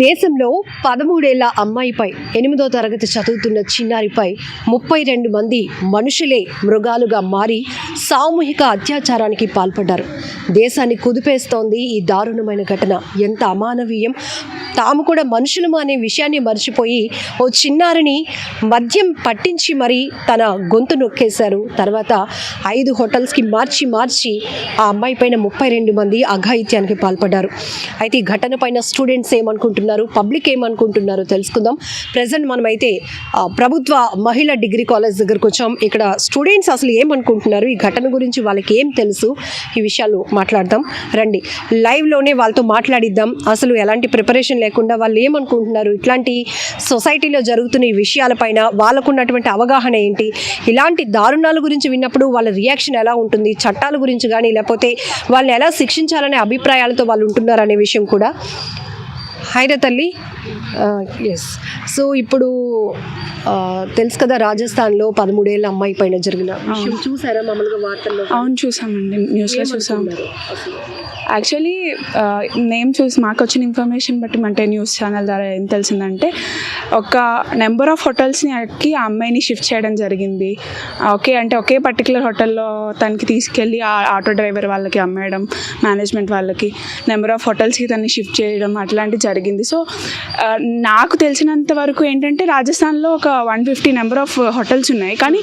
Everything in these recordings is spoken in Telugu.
దేశంలో 13 ఏళ్ల అమ్మాయిపై 8వ తరగతి చదువుతున్న చిన్నారిపై 32 మంది మనుషులే మృగాలుగా మారి సామూహిక అత్యాచారానికి పాల్పడ్డారు. దేశాన్ని కుదిపేస్తోంది ఈ దారుణమైన ఘటన. ఎంత అమానవీయం! తాము కూడా మనుషులము అనే విషయాన్ని మర్చిపోయి ఓ చిన్నారిని మద్యం పట్టించి మరీ తన గొంతు నొక్కేశారు. తర్వాత 5 హోటల్స్కి మార్చి ఆ అమ్మాయి పైన 32 మంది అఘాయిత్యానికి పాల్పడ్డారు. అయితే ఈ ఘటన పైన స్టూడెంట్స్ ఏమనుకుంటున్నారు, పబ్లిక్ ఏమనుకుంటున్నారో తెలుసుకుందాం. ప్రజెంట్ మనమైతే ప్రభుత్వ మహిళా డిగ్రీ కాలేజ్ దగ్గరకు వచ్చాం. ఇక్కడ స్టూడెంట్స్ అసలు ఏమనుకుంటున్నారు, ఈ ఘటన గురించి వాళ్ళకి ఏం తెలుసు, ఈ విషయాలు మాట్లాడదాం. రండి, లైవ్లోనే వాళ్ళతో మాట్లాడిద్దాం. అసలు ఎలాంటి ప్రిపరేషన్ లేకుండా వాళ్ళు ఏమనుకుంటున్నారు, ఇట్లాంటి సొసైటీలో జరుగుతున్న ఈ విషయాలపైన వాళ్ళకున్నటువంటి అవగాహన ఏంటి, ఇలాంటి దారుణాల గురించి విన్నప్పుడు వాళ్ళ రియాక్షన్ ఎలా ఉంటుంది, చట్టాల గురించి కానీ లేకపోతే వాళ్ళని ఎలా శిక్షించాలనే అభిప్రాయాలతో వాళ్ళు ఉంటున్నారు అనే విషయం కూడా. హైరా తల్లి, ఎస్. సో ఇప్పుడు తెలుసు కదా, రాజస్థాన్లో 13 ఏళ్ళ అమ్మాయి పైన జరిగిన విషయం చూసారా మామూలుగా వార్తల్లో? అవును, చూసామండి, న్యూస్లో చూసాం. యాక్చువల్లీ నేమ్ చూసి మాకు వచ్చిన ఇన్ఫర్మేషన్ బట్టి అంటే న్యూస్ ఛానల్ ద్వారా ఏం తెలిసిందంటే, ఒక నెంబర్ ఆఫ్ హోటల్స్ని ఎక్కి ఆ అమ్మాయిని షిఫ్ట్ చేయడం జరిగింది. ఒకే పర్టికులర్ హోటల్లో తనకి తీసుకెళ్ళి ఆ ఆటో డ్రైవర్ వాళ్ళకి అమ్మేయడం, మేనేజ్మెంట్ వాళ్ళకి నెంబర్ ఆఫ్ హోటల్స్కి తనని షిఫ్ట్ చేయడం అట్లాంటివి జరిగింది. సో నాకు తెలిసినంత వరకు ఏంటంటే, రాజస్థాన్లో ఒక 150 నెంబర్ ఆఫ్ హోటల్స్ ఉన్నాయి. కానీ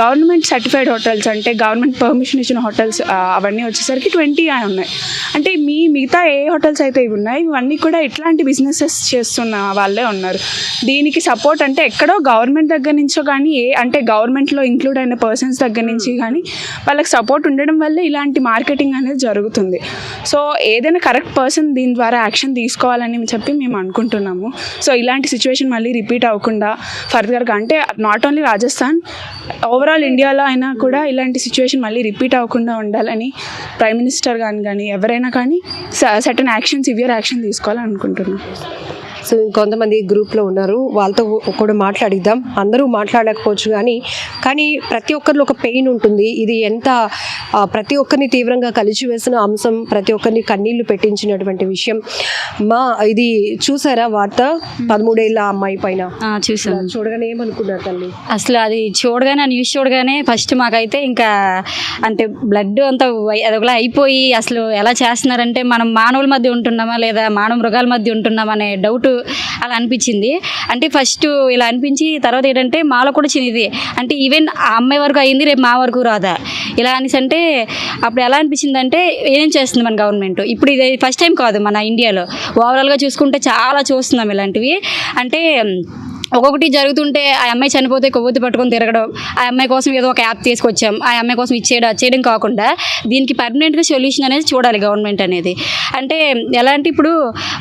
గవర్నమెంట్ సర్టిఫైడ్ హోటల్స్ అంటే గవర్నమెంట్ పర్మిషన్ ఇచ్చిన హోటల్స్ అవన్నీ వచ్చేసరికి 20 ఉన్నాయి. అంటే మిగతా ఏ హోటల్స్ అయితే ఇవి ఉన్నాయి, ఇవన్నీ కూడా ఇట్లాంటి బిజినెసెస్ చేస్తున్న వాళ్ళే ఉన్నారు. దీనికి సపోర్ట్ అంటే ఎక్కడో గవర్నమెంట్ దగ్గర నుంచో కానీ అంటే గవర్నమెంట్లో ఇంక్లూడ్ అయిన పర్సన్స్ దగ్గర నుంచి కానీ వాళ్ళకి సపోర్ట్ ఉండడం వల్లే ఇలాంటి మార్కెటింగ్ అనేది జరుగుతుంది. సో ఏదైనా కరెక్ట్ పర్సన్ దీని ద్వారా యాక్షన్ తీసుకోవాలని చెప్పి మేము అనుకుంటున్నాము. సో ఇలాంటి సిచ్యువేషన్ మళ్ళీ రిపీట్ అవ్వకుండా ఫర్దర్గా, అంటే నాట్ ఓన్లీ రాజస్థాన్, ఓవరాల్ ఇండియాలో అయినా కూడా ఇలాంటి సిచ్యువేషన్ మళ్ళీ రిపీట్ అవ్వకుండా ఉండాలని ప్రైమ్ మినిస్టర్ కానీ ఎవరైనా కానీ సర్టన్ యాక్షన్, సివియర్ యాక్షన్ తీసుకోవాలని అనుకుంటున్నాను. సో కొంతమంది గ్రూప్లో ఉన్నారు, వాళ్ళతో కూడా మాట్లాడిద్దాం. అందరూ మాట్లాడకపోవచ్చు కానీ ప్రతి ఒక్కరిలో ఒక పెయిన్ ఉంటుంది. ఇది ఎంత ప్రతి ఒక్కరిని తీవ్రంగా కలిచివేసిన అంశం, ప్రతి ఒక్కరిని కన్నీళ్లు పెట్టించినటువంటి విషయం. ఇది చూసారా వార్త 13 ఏళ్ళ అమ్మాయి పైన? చూసాను. చూడగానే ఏమనుకున్నారు తల్లి? అసలు అది చూడగానే, న్యూస్ చూడగానే ఫస్ట్ మాకైతే ఇంకా అంటే బ్లడ్ అంతా అదొకలా అయిపోయి, అసలు ఎలా చేస్తున్నారంటే మనం మానవుల మధ్య ఉంటున్నామా లేదా మానవ మృగాల మధ్య ఉంటున్నామా అనే డౌట్ అలా అనిపించింది. అంటే ఫస్ట్ ఇలా అనిపించి తర్వాత ఏంటంటే మాలో కూడా చిన్నది, అంటే ఈవెన్ ఆ అమ్మాయి వరకు అయింది, రేపు మా వరకు రాదా ఇలా అనేసి. అంటే అప్పుడు ఎలా అనిపించింది అంటే, ఏం చేస్తుంది మన గవర్నమెంట్ ఇప్పుడు? ఇది ఫస్ట్ టైం కాదు మన ఇండియాలో, ఓవరాల్గా చూసుకుంటే చాలా చూస్తున్నాం ఇలాంటివి. అంటే ఒక్కొక్కటి జరుగుతుంటే ఆ అమ్మాయి చనిపోతే కొవ్వొత్తి పట్టుకొని తిరగడం, ఆ అమ్మాయి కోసం ఏదో ఒక యాప్ తీసుకొచ్చాం, ఆ అమ్మాయి కోసం చేయడం కాకుండా దీనికి పర్మనెంట్గా సొల్యూషన్ అనేది చూడాలి గవర్నమెంట్ అనేది. అంటే ఎలా అంటే ఇప్పుడు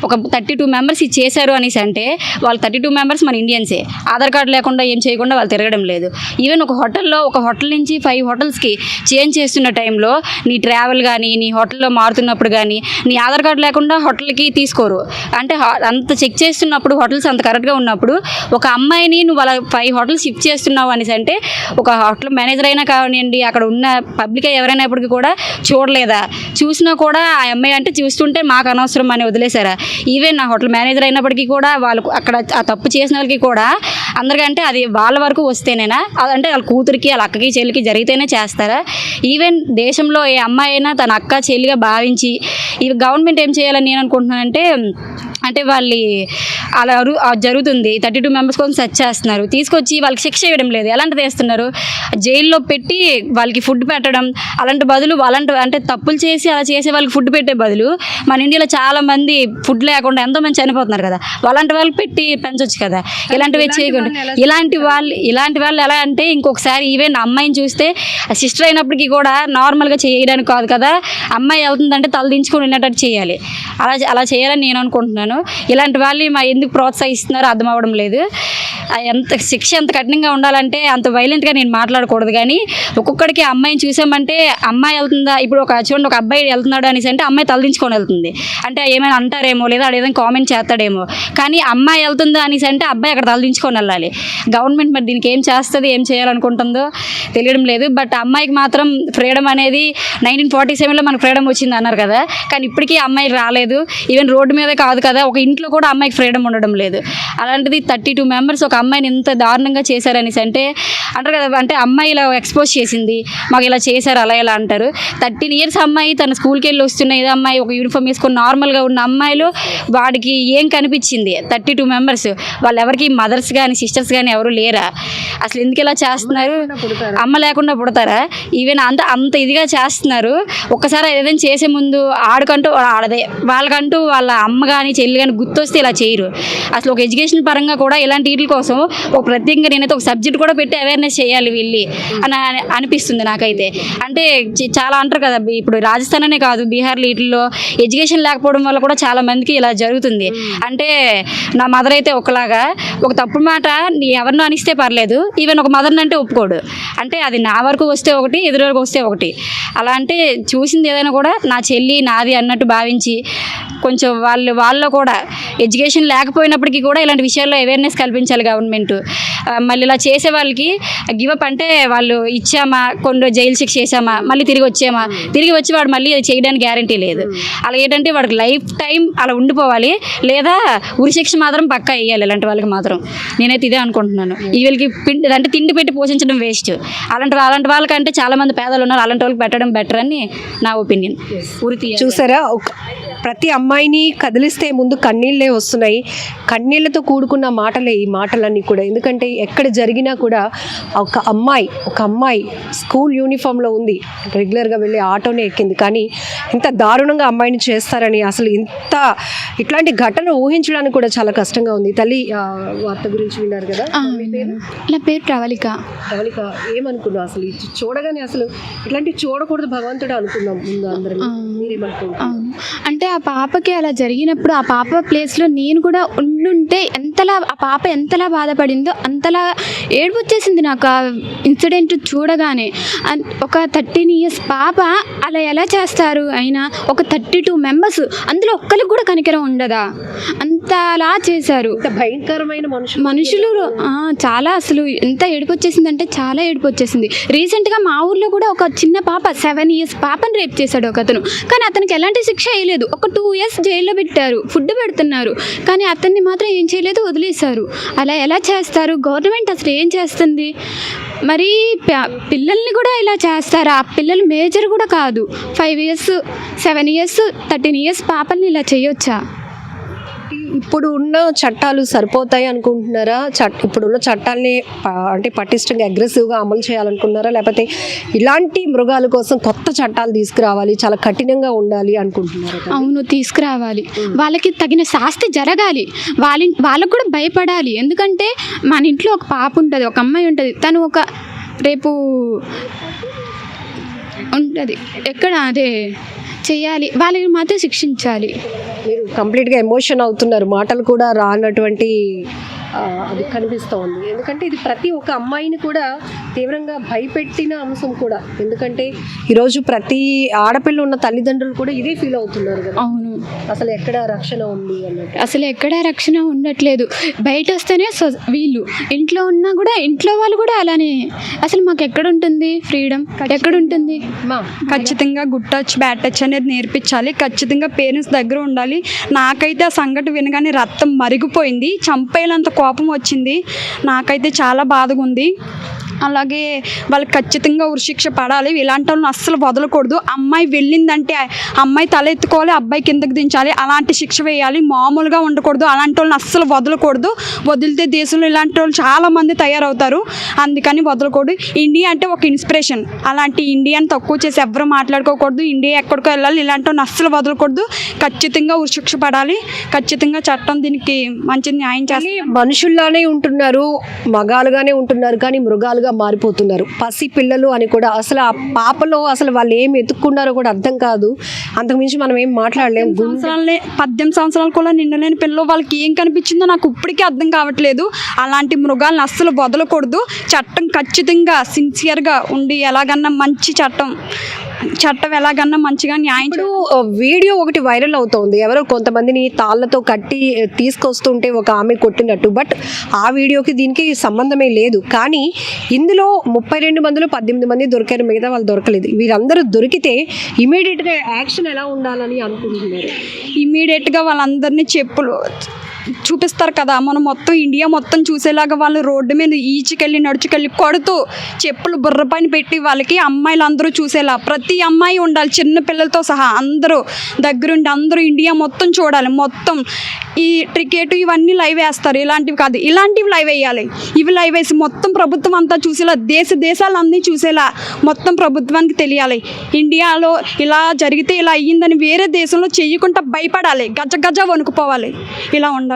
ఒక 32 మెంబర్స్ ఇది చేశారు అనేసి అంటే, వాళ్ళు 32 మెంబర్స్ మన ఇండియన్సే, ఆధార్ కార్డు లేకుండా ఏం చేయకుండా వాళ్ళు తిరగడం లేదు. ఈవెన్ ఒక హోటల్ నుంచి 5 హోటల్స్కి చేంజ్ చేస్తున్న టైంలో నీ ట్రావెల్ కానీ నీ హోటల్లో మారుతున్నప్పుడు కానీ నీ ఆధార్ కార్డు లేకుండా హోటల్కి తీసుకోరు. అంటే అంత చెక్ చేస్తున్నప్పుడు హోటల్స్ అంత కరెక్ట్గా ఉన్నప్పుడు ఒక అమ్మాయిని నువ్వు అలా 5 హోటల్స్ షిఫ్ట్ చేస్తున్నావు అనేసి అంటే, ఒక హోటల్ మేనేజర్ అయినా కానివ్వండి, అక్కడ ఉన్న పబ్లిక్ ఎవరైనా ఇప్పటికీ కూడా చూడలేదా? చూసినా కూడా ఆ అమ్మాయి అంటే చూస్తుంటే మాకు అనవసరం అని వదిలేశారా? ఈవెన్ నా హోటల్ మేనేజర్ అయినప్పటికీ కూడా వాళ్ళు అక్కడ ఆ తప్పు చేసిన వాళ్ళకి కూడా అందరికంటే అది వాళ్ళ వరకు వస్తేనేనా, అంటే వాళ్ళ కూతురికి వాళ్ళ అక్కకి చెల్లికి జరిగితేనే చేస్తారా? ఈవెన్ దేశంలో ఏ అమ్మాయి అయినా తన అక్క చెల్లిగా భావించి ఈ గవర్నమెంట్ ఏం చేయాలని నేను అనుకుంటున్నానంటే, అంటే వాళ్ళు అలా జరుగుతుంది, 32 మెంబర్స్ కోసం సెర్చ్ చేస్తున్నారు, తీసుకొచ్చి వాళ్ళకి శిక్ష వేయడం లేదు. ఎలాంటిది వేస్తున్నారు? జైల్లో పెట్టి వాళ్ళకి ఫుడ్ పెట్టడం. అలాంటి బదులు అంటే తప్పులు చేసి అలా చేసే వాళ్ళకి ఫుడ్ పెట్టే బదులు మన ఇండియాలో చాలా మంది ఫుడ్ లేకుండా ఎంతోమంది చనిపోతున్నారు కదా, అలాంటి వాళ్ళకి పెట్టి పెంచవచ్చు కదా. ఇలాంటివి చేయకుండా ఇలాంటి వాళ్ళు ఎలా అంటే, ఇంకొకసారి ఈవెన్ అమ్మాయిని చూస్తే సిస్టర్ అయినప్పటికీ కూడా నార్మల్గా చేయడానికి కాదు కదా, అమ్మాయి అవుతుందంటే తల దించుకొని ఉన్నట్టు చేయాలి. అలా చేయాలని నేను అనుకుంటున్నాను. ఇలాంటి వాళ్ళు ఎందుకు ప్రోత్సహిస్తున్నారో అర్థం అవ్వడం లేదు. ఎంత శిక్ష ఎంత కఠినంగా ఉండాలంటే అంత వైలెంట్గా నేను మాట్లాడకూడదు. కానీ ఒక్కొక్కడికి అమ్మాయిని చూసామంటే అమ్మాయి వెళ్తుందా, ఇప్పుడు చూడండి ఒక అబ్బాయి వెళ్తున్నాడు అనేసి అంటే అమ్మాయి తలదించుకొని వెళ్తుంది, అంటే ఏమైనా అంటారేమో లేదా ఏదైనా కామెంట్ చేస్తాడేమో. కానీ అమ్మాయి వెళ్తుందా అనేసి అంటే అబ్బాయి అక్కడ తలదించుకొని వెళ్ళాలి. గవర్నమెంట్ మరి దీనికి ఏం చేస్తుంది, ఏం చేయాలనుకుంటుందో తెలియడం లేదు. బట్ అమ్మాయికి మాత్రం ఫ్రీడమ్ అనేది 1947లో మనకు ఫ్రీడమ్ వచ్చింది అన్నారు కదా, కానీ ఇప్పటికీ అమ్మాయికి రాలేదు. ఈవెన్ రోడ్డు మీదే కాదు కదా, ఒక ఇంట్లో కూడా అమ్మాయికి ఫ్రీడమ్ ఉండడం లేదు. అలాంటిది 32 మెంబర్స్ ఒక అమ్మాయిని ఎంత దారుణంగా చేశారనేసి అంటే అంటారు కదా, అంటే అమ్మాయి ఇలా ఎక్స్పోజ్ చేసింది, మాకు ఇలా చేశారు అలా ఇలా అంటారు. 13 ఇయర్స్ అమ్మాయి తన స్కూల్కి వెళ్ళి వస్తున్న ఇది అమ్మాయి ఒక యూనిఫామ్ వేసుకొని నార్మల్గా ఉన్న అమ్మాయిలు వాడికి ఏం కనిపించింది? 32 మెంబర్స్, వాళ్ళు ఎవరికి మదర్స్ కానీ సిస్టర్స్ కానీ ఎవరు లేరా? అసలు ఎందుకు ఇలా చేస్తున్నారు? అమ్మ లేకుండా పుడతారా? ఈవెన్ అంత ఇదిగా చేస్తున్నారు. ఒక్కసారి ఏదైనా చేసే ముందు ఆడకంటూ వాళ్ళకంటూ వాళ్ళ అమ్మ కానీ చెల్లి కానీ గుర్తొస్తే ఇలా చేయరు. అసలు ఒక ఎడ్యుకేషన్ పరంగా కూడా ఇలాంటి వీటి కోసం ఒక ప్రత్యేకంగా నేనైతే ఒక సబ్జెక్ట్ కూడా పెట్టి అవేర్నెస్ చేయాలి వీళ్ళు అని అనిపిస్తుంది నాకైతే. అంటే చాలా అంటారు కదా, ఇప్పుడు రాజస్థాన్ అనే కాదు బీహార్లో వీటిల్లో ఎడ్యుకేషన్ లేకపోవడం వల్ల కూడా చాలా మందికి ఇలా జరుగుతుంది. అంటే నా మదర్ అయితే ఒకలాగా, ఒక తప్పుడు మాట ఎవరినో అనిస్తే పర్లేదు, ఈవెన్ ఒక మదర్ని అంటే ఒప్పుకోడు. అంటే అది నా వరకు వస్తే ఒకటి, ఎదురు వరకు వస్తే ఒకటి. అలా అంటే చూసింది ఏదైనా కూడా నా చెల్లి నాది అన్నట్టు భావించి కొంచెం వాళ్ళలో కూడా ఎడ్యుకేషన్ లేకపోయినప్పటికీ కూడా ఇలాంటి విషయాల్లో అవేర్నెస్ కల్పించాలి గవర్నమెంట్. మళ్ళీ ఇలా చేసే వాళ్ళకి గివప్ అంటే వాళ్ళు ఇచ్చామా, కొన్ని జైలు శిక్ష చేసామా, మళ్ళీ తిరిగి వచ్చామా, తిరిగి వచ్చి వాడు మళ్ళీ అది చేయడానికి గ్యారంటీ లేదు. అలా ఏంటంటే వాడికి లైఫ్ టైం అలా ఉండిపోవాలి, లేదా ఉరిశిక్ష మాత్రం పక్కా వేయాలి ఇలాంటి వాళ్ళకి మాత్రం. నేనైతే ఇదే అనుకుంటున్నాను. ఈ వీళ్ళకి అంటే తిండి పెట్టి పోషించడం వేస్ట్. అలాంటి వాళ్ళకంటే చాలా మంది పేదలు ఉన్నారు, అలాంటి వాళ్ళకి పెట్టడం బెటర్ అని నా ఒపీనియన్. చూసారా, ప్రతి అమ్మాయిని కదిలిస్తే ముందు కన్నీళ్ళే వస్తున్నాయి. కన్నీళ్లతో కూడుకున్న మాటలే ఈ మాటలన్నీ కూడా. ఎందుకంటే ఎక్కడ జరిగినా కూడా ఒక అమ్మాయి స్కూల్ యూనిఫామ్లో ఉంది, రెగ్యులర్గా వెళ్ళి ఆటోనే ఎక్కింది, కానీ ఇంత దారుణంగా అమ్మాయిని చేస్తారని అసలు ఇట్లాంటి ఘటన ఊహించడానికి కూడా చాలా కష్టంగా ఉంది. తల్లి వార్త గురించి విన్నారు కదా, నా పేరు ప్రవళిక. ఏమనుకున్నావు అసలు చూడగానే? అసలు ఇట్లాంటివి చూడకూడదు భగవంతుడు అనుకున్నాం ముందు అందరం. మీరేమనుకుంటున్నారు? అంటే ఆ పాపకి అలా జరిగినప్పుడు ఆ పాప ప్లేస్లో నేను కూడా ఉండుంటే ఆ పాప ఎంతలా బాధపడిందో అంతలా ఏడుపు వచ్చేసింది నాకు ఆ ఇన్సిడెంట్ చూడగానే. ఒక 13 ఇయర్స్ పాప అలా ఎలా చేస్తారు? అయినా ఒక 32 మెంబర్స్, అందులో ఒక్కరికి కూడా కనికరం ఉండదా? అంతలా చేశారు. భయంకరమైన మనుషులు చాలా, అసలు ఎంత ఏడుపు వచ్చేసిందంటే చాలా ఏడుపు వచ్చేసింది. రీసెంట్గా మా ఊర్లో కూడా ఒక చిన్న పాప 7 ఇయర్స్ పాపని రేప్ చేశాడు ఒక అతను, కానీ అతనికి ఎలాంటి శిక్ష వేయలేదు. ఒక 2 ఇయర్స్ జైల్లో పెట్టారు, ఫుడ్ పెడుతున్నారు, కానీ అతన్ని మాత్రం ఏం చేయలేదు, వదిలేశారు. అలా ఎలా చేస్తారు? గవర్నమెంట్ అసలు ఏం చేస్తుంది? మరి పిల్లల్ని కూడా ఇలా చేస్తారా? ఆ పిల్లలు మేజర్ కూడా కాదు, 5 ఇయర్స్ 7 ఇయర్స్ 13 ఇయర్స్ పాపల్ని ఇలా చేయొచ్చా? ఇప్పుడు ఉన్న చట్టాలు సరిపోతాయి అనుకుంటున్నారా? ఇప్పుడున్న చట్టాలని అంటే పటిష్టంగా అగ్రెసివ్గా అమలు చేయాలనుకుంటున్నారా, లేకపోతే ఇలాంటి మృగాల కోసం కొత్త చట్టాలు తీసుకురావాలి, చాలా కఠినంగా ఉండాలి అనుకుంటున్నారా? అవును, తీసుకురావాలి. వాళ్ళకి తగిన శాస్తి జరగాలి. వాళ్ళకు కూడా భయపడాలి. ఎందుకంటే మన ఇంట్లో ఒక పాప ఉంటుంది, ఒక అమ్మాయి ఉంటుంది, తను రేపు ఉంటుంది ఎక్కడ అదే చేయాలి, వాళ్ళని మాత్రం శిక్షించాలి. మీరు కంప్లీట్గా ఎమోషన్ అవుతున్నారు, మాటలు కూడా రానటువంటి అది కనిపిస్తూ ఉంది. ఎందుకంటే ఇది ప్రతి ఒక్క అమ్మాయిని కూడా తీవ్రంగా భయపెట్టిన అంశం కూడా. ఎందుకంటే ఈరోజు ప్రతి ఆడపిల్ల ఉన్న తల్లిదండ్రులు కూడా ఇదే ఫీల్ అవుతున్నారు కదా. అవును, అసలు ఎక్కడ రక్షణ ఉంది అన్నట్టు. అసలు ఎక్కడ రక్షణ ఉండట్లేదు. బయట వస్తేనే వీళ్ళు, ఇంట్లో ఉన్నా కూడా ఇంట్లో వాళ్ళు కూడా అలానే. అసలు మాకు ఎక్కడ ఉంటుంది ఫ్రీడమ్? ఎక్కడ ఉంటుంది? ఖచ్చితంగా గుడ్ టచ్ బ్యాడ్ టచ్ అనేది నేర్పించాలి. ఖచ్చితంగా పేరెంట్స్ దగ్గర ఉండాలి. నాకైతే ఆ సంఘటన వినగానే రక్తం మరిగిపోయింది, చంపేయాలంత కోపం వచ్చింది. నాకైతే చాలా బాధగా ఉంది. అలాగే వాళ్ళకి ఖచ్చితంగా ఉరిశిక్ష పడాలి. ఇలాంటి వాళ్ళని అస్సలు వదలకూడదు. అమ్మాయి వెళ్ళిందంటే అమ్మాయి తల ఎత్తుకోవాలి, అబ్బాయి కిందకి దించాలి, అలాంటి శిక్ష వేయాలి. మామూలుగా ఉండకూడదు. అలాంటి వాళ్ళని అస్సలు వదలకూడదు. వదిలితే దేశంలో ఇలాంటి వాళ్ళు చాలామంది తయారవుతారు, అందుకని వదలకూడదు. ఇండియా అంటే ఒక ఇన్స్పిరేషన్, అలాంటి ఇండియాని తక్కువ చేసి ఎవరు మాట్లాడుకోకూడదు. ఇండియా ఎక్కడికో వెళ్ళాలి, ఇలాంటి వాళ్ళని అస్సలు వదలకూడదు. ఖచ్చితంగా ఉరిశిక్ష పడాలి. ఖచ్చితంగా చట్టం దీనికి మంచి న్యాయం చేయాలి. మనుషుల్లానే ఉంటున్నారు, మగాలుగానే ఉంటున్నారు, కానీ మృగాలుగా మృగాలుగా మారిపోతున్నారు. పసి పిల్లలు అని కూడా అసలు ఆ పాపలో అసలు వాళ్ళు ఏం ఎత్తుక్కున్నారో కూడా అర్థం కాదు. అంతకుమించి మనం ఏం మాట్లాడలేం. 18 సంవత్సరాలు కూడా నిండలేని పిల్లలు వాళ్ళకి ఏం కనిపించిందో నాకు ఇప్పటికీ అర్థం కావట్లేదు. అలాంటి మృగాలను అస్సలు వదలకూడదు. చట్టం ఖచ్చితంగా సిన్సియర్గా ఉండి ఎలాగన్నా మంచి చట్టం ఎలాగన్నా మంచిగా న్యాయం. ఇప్పుడు వీడియో ఒకటి వైరల్ అవుతోంది, ఎవరో కొంతమందిని తాళ్ళతో కట్టి తీసుకొస్తుంటే ఒక ఆమె కొట్టినట్టు. బట్ ఆ వీడియోకి దీనికి సంబంధమే లేదు. కానీ ఇందులో 32 మందిలో 18 మంది దొరికారు, మిగతా వాళ్ళు దొరకలేదు. వీరందరూ దొరికితే ఇమీడియట్గా యాక్షన్ ఎలా ఉండాలని అనుకుంటున్నారు? ఇమీడియట్గా వాళ్ళందరినీ చెప్పులు చూపిస్తారు కదా, మనం మొత్తం ఇండియా మొత్తం చూసేలాగా వాళ్ళు రోడ్డు మీద ఈచికెళ్ళి నడుచుకెళ్ళి కొడుతూ చెప్పులు బుర్ర పైన పెట్టి వాళ్ళకి అమ్మాయిలు అందరూ చూసేలా ప్రతి అమ్మాయి ఉండాలి, చిన్న పిల్లలతో సహా అందరూ దగ్గరుండి అందరూ ఇండియా మొత్తం చూడాలి. మొత్తం ఈ క్రికెట్ ఇవన్నీ లైవ్ వేస్తారు, ఇలాంటివి కాదు, ఇలాంటివి లైవ్ వేయాలి. ఇవి లైవ్ వేసి మొత్తం ప్రభుత్వం అంతా చూసేలా, దేశాలన్నీ చూసేలా మొత్తం ప్రభుత్వానికి తెలియాలి. ఇండియాలో ఇలా జరిగితే ఇలా అయ్యిందని వేరే దేశంలో చెయ్యకుండా భయపడాలి, గజ వణుకుపోవాలి. ఇలా ఉండాలి.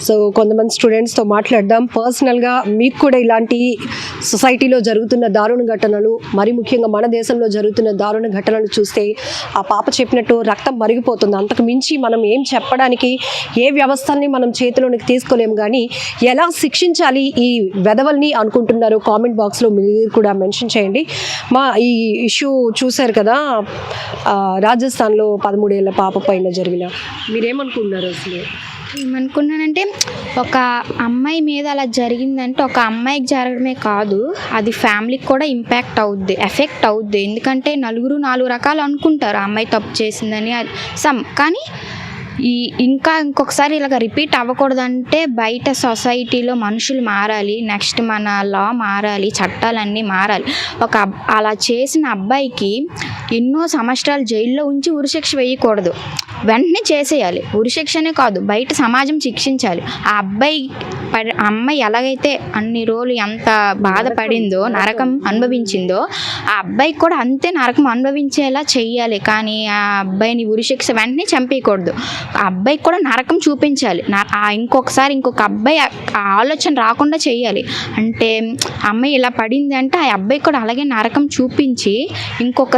సో కొంతమంది స్టూడెంట్స్తో మాట్లాడదాం. పర్సనల్గా మీకు కూడా ఇలాంటి సొసైటీలో జరుగుతున్న దారుణ ఘటనలు, మరి ముఖ్యంగా మన దేశంలో జరుగుతున్న దారుణ ఘటనలు చూస్తే ఆ పాప చెప్పినట్టు రక్తం మరిగిపోతుంది. అంతకు మించి మనం ఏం చెప్పడానికి, ఏ వ్యవస్థల్ని మనం చేతిలోనికి తీసుకోలేము. కానీ ఎలా శిక్షించాలి ఈ వెధవల్ని అనుకుంటున్నారు కామెంట్ బాక్స్లో మీరు కూడా మెన్షన్ చేయండి. ఈ ఇష్యూ చూశారు కదా, రాజస్థాన్లో 13 ఏళ్ల పాప పైన జరిగిన, మీరేమనుకుంటున్నారు అసలు? ఏమనుకున్నానంటే, ఒక అమ్మాయి మీద అలా జరిగిందంటే ఒక అమ్మాయికి జరగడమే కాదు, అది ఫ్యామిలీకి కూడా ఎఫెక్ట్ అవుద్ది. ఎందుకంటే నలుగురు 4 రకాలు అనుకుంటారు ఆ అమ్మాయి తప్పు చేసిందని. కానీ ఇంకొకసారి ఇలాగ రిపీట్ అవ్వకూడదంటే బయట సొసైటీలో మనుషులు మారాలి, నెక్స్ట్ మన లా మారాలి, చట్టాలన్నీ మారాలి. అలా చేసిన అబ్బాయికి ఎన్నో సంవత్సరాలు జైల్లో ఉంచి ఉరిశిక్ష వేయకూడదు, వెంటనే చేసేయాలి. ఉరిశిక్షనే కాదు, బయట సమాజం శిక్షించాలి. ఆ అమ్మాయి ఎలాగైతే అన్ని రోజులు ఎంత బాధపడిందో, నరకం అనుభవించిందో, ఆ అబ్బాయికి కూడా అంతే నరకం అనుభవించేలా చెయ్యాలి. కానీ ఆ అబ్బాయిని ఉరిశిక్ష వెంటనే చంపేయకూడదు, ఆ అబ్బాయికి కూడా నరకం చూపించాలి. ఇంకొక అబ్బాయి ఆ ఆలోచన రాకుండా చెయ్యాలి. అంటే అమ్మాయి ఇలా పడింది అంటే ఆ అబ్బాయికి కూడా అలాగే నరకం చూపించి ఇంకొక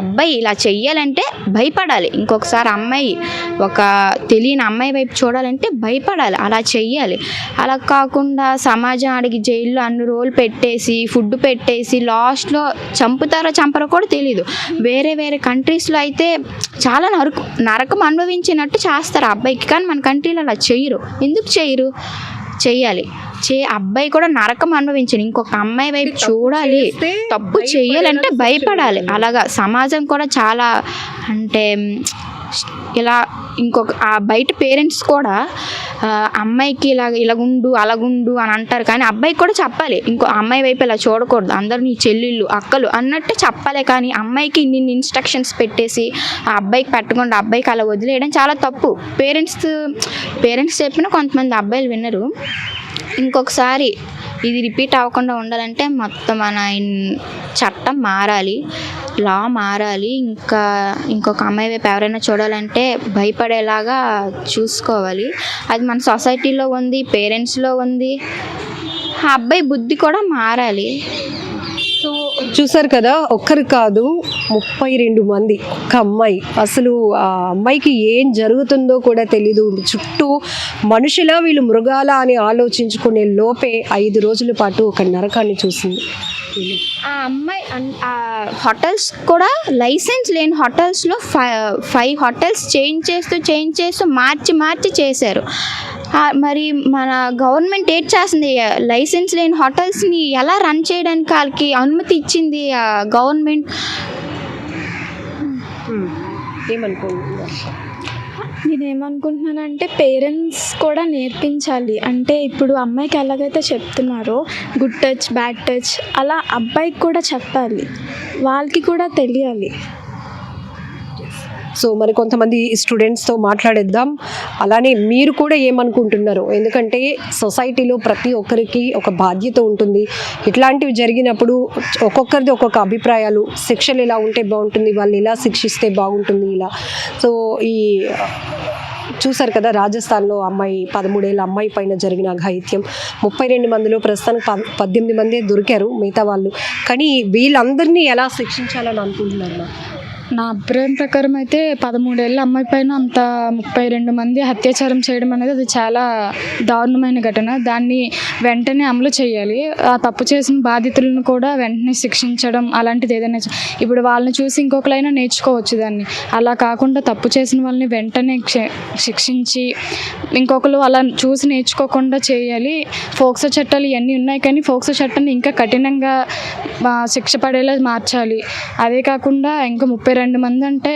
అబ్బాయి ఇలా చెయ్యాలంటే భయపడాలి. ఇంకొకసారి అమ్మాయి ఒక తెలియని అమ్మాయి వైపు చూడాలంటే భయపడాలి, అలా చెయ్యాలి. అలా కాకుండా సమాజం అడిగి జైల్లో అన్ని రోజులు పెట్టేసి, ఫుడ్ పెట్టేసి, లాస్ట్లో చంపుతారో చంపరో కూడా తెలీదు. వేరే కంట్రీస్లో అయితే చాలా నరకం అనుభవించినట్టు చేస్తారు ఆ అబ్బాయికి. కానీ మన కంట్రీలో అలా చెయ్యరు. ఎందుకు చెయ్యరు? చెయ్యాలి. అబ్బాయి కూడా నరకం అనుభవించాలి, ఇంకొక అమ్మాయి వైపు చూడాలి, తప్పు చెయ్యాలంటే భయపడాలి. అలాగా సమాజం కూడా చాలా, అంటే ఇలా ఆ బయట పేరెంట్స్ కూడా అమ్మాయికి ఇలాగుండు అలాగుండు అని అంటారు. కానీ అబ్బాయికి కూడా చెప్పాలి, ఇంకో అమ్మాయి వైపు ఇలా చూడకూడదు, అందరూ నీ చెల్లెళ్ళు అక్కలు అన్నట్టు చెప్పాలి. కానీ అమ్మాయికి ఇన్ని ఇన్స్ట్రక్షన్స్ పెట్టేసి ఆ అబ్బాయికి పెట్టకుండా అబ్బాయికి అలా వదిలేయడం చాలా తప్పు. పేరెంట్స్ చెప్పినా కొంతమంది అబ్బాయిలు వినరు. ఇంకొకసారి ఇది రిపీట్ అవ్వకుండా ఉండాలంటే మొత్తం మన చట్టం మారాలి, లా మారాలి. ఇంకొక అమ్మాయి వైపు ఎవరైనా చూడాలంటే భయపడేలాగా చూసుకోవాలి. అది మన సొసైటీలో ఉంది, పేరెంట్స్లో ఉంది. ఆ అబ్బాయి బుద్ధి కూడా మారాలి. సో చూసారు కదా, ఒక్కరు కాదు 32 మంది, ఒక్క అమ్మాయి. అసలు ఆ అమ్మాయికి ఏం జరుగుతుందో కూడా తెలీదు. చుట్టూ మనుషులా వీళ్ళు మృగాల అని ఆలోచించుకునే లోపే 5 రోజుల పాటు ఒక నరకాన్ని చూసింది. ఆ అమ్మాయి హోటల్స్ కూడా లైసెన్స్ లేని హోటల్స్లో 5 హోటల్స్ చేంజ్ చేస్తూ మార్చి చేశారు. మరి మన గవర్నమెంట్ ఏం చేస్తుంది? లైసెన్స్ లేని హోటల్స్ని ఎలా రన్ చేయడానికి వాళ్ళకి అనుమతి ఇచ్చింది గవర్నమెంట్? నేనేమనుకుంటున్నానంటే పేరెంట్స్ కూడా నేర్పించాలి. అంటే ఇప్పుడు అమ్మాయికి ఎలాగైతే చెప్తున్నారో గుడ్ టచ్, బ్యాడ్ టచ్, అలా అబ్బాయికి కూడా చెప్పాలి, వాళ్ళకి కూడా తెలియాలి. సో మరి కొంతమంది స్టూడెంట్స్తో మాట్లాడేద్దాం. అలానే మీరు కూడా ఏమనుకుంటున్నారు? ఎందుకంటే సొసైటీలో ప్రతి ఒక్కరికి ఒక బాధ్యత ఉంటుంది. ఇట్లాంటివి జరిగినప్పుడు ఒక్కొక్కరిది ఒక్కొక్క అభిప్రాయాలు, శిక్షలు ఎలా ఉంటే బాగుంటుంది, వాళ్ళు ఎలా శిక్షిస్తే బాగుంటుంది, ఇలా. సో చూసారు కదా, రాజస్థాన్లో అమ్మాయి 13 ఏళ్ళ అమ్మాయి పైన జరిగిన అఘాయిత్యం. 32 మందిలో ప్రస్తుతానికి 18 మందే దొరికారు, మిగతా వాళ్ళు. కానీ వీళ్ళందరినీ ఎలా శిక్షించాలని అనుకుంటున్నారు మ్యామ్? నా అభిప్రాయం ప్రకారం అయితే 13 ఏళ్ళ అమ్మాయి పైన అంత 32 మంది అత్యాచారం చేయడం అనేది అది చాలా దారుణమైన ఘటన. దాన్ని వెంటనే అమలు చేయాలి. ఆ తప్పు చేసిన బాధితులను కూడా వెంటనే శిక్షించడం అలాంటిది ఏదైనా ఇప్పుడు వాళ్ళని చూసి ఇంకొకరైనా నేర్చుకోవచ్చు దాన్ని. అలా కాకుండా తప్పు చేసిన వాళ్ళని వెంటనే శిక్షించి ఇంకొకరు అలా చూసి నేర్చుకోకుండా చేయాలి. ఫోక్సో చట్టాలు ఇవన్నీ ఉన్నాయి, కానీ ఫోక్సో చట్టాన్ని ఇంకా కఠినంగా శిక్ష పడేలా మార్చాలి. అదే కాకుండా ఇంకా 32 మంది అంటే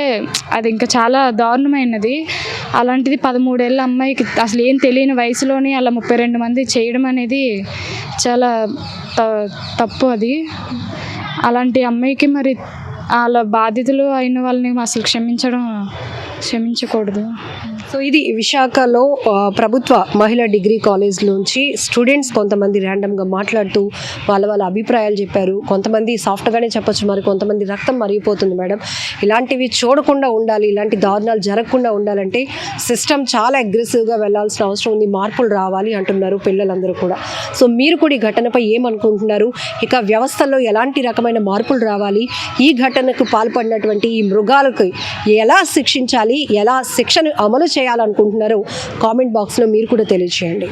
అది ఇంకా చాలా దారుణమైనది. అలాంటిది 13 ఏళ్ళ అమ్మాయికి అసలు ఏం తెలియని వయసులోనే అలా 32 మంది చేయడం అనేది చాలా తప్పు. అది అలాంటి అమ్మాయికి మరి వాళ్ళ బాధితులు అయిన వాళ్ళని అసలు క్షమించకూడదు. సో ఇది విశాఖలో ప్రభుత్వ మహిళా డిగ్రీ కాలేజ్ నుంచి స్టూడెంట్స్ కొంతమంది ర్యాండమ్గా మాట్లాడుతూ వాళ్ళ అభిప్రాయాలు చెప్పారు. కొంతమంది సాఫ్ట్గానే చెప్పొచ్చు, మరి కొంతమంది రక్తం మరిగిపోతుంది మేడం, ఇలాంటివి చూడకుండా ఉండాలి, ఇలాంటి దారుణాలు జరగకుండా ఉండాలంటే సిస్టమ్ చాలా అగ్రెసివ్గా వెళ్ళాల్సిన అవసరం ఉంది, మార్పులు రావాలి అంటున్నారు పిల్లలందరూ కూడా. సో మీరు కూడా ఈ ఘటనపై ఏమనుకుంటున్నారు? ఇక వ్యవస్థల్లో ఎలాంటి రకమైన మార్పులు రావాలి, ఈ ఘటనకు పాల్పడినటువంటి ఈ మృగాలకు ఎలా శిక్షించాలి, ఎలా శిక్షను అమలు చేయాలనుకుంటున్నారో కామెంట్ బాక్స్లో మీరు కూడా తెలియజేయండి.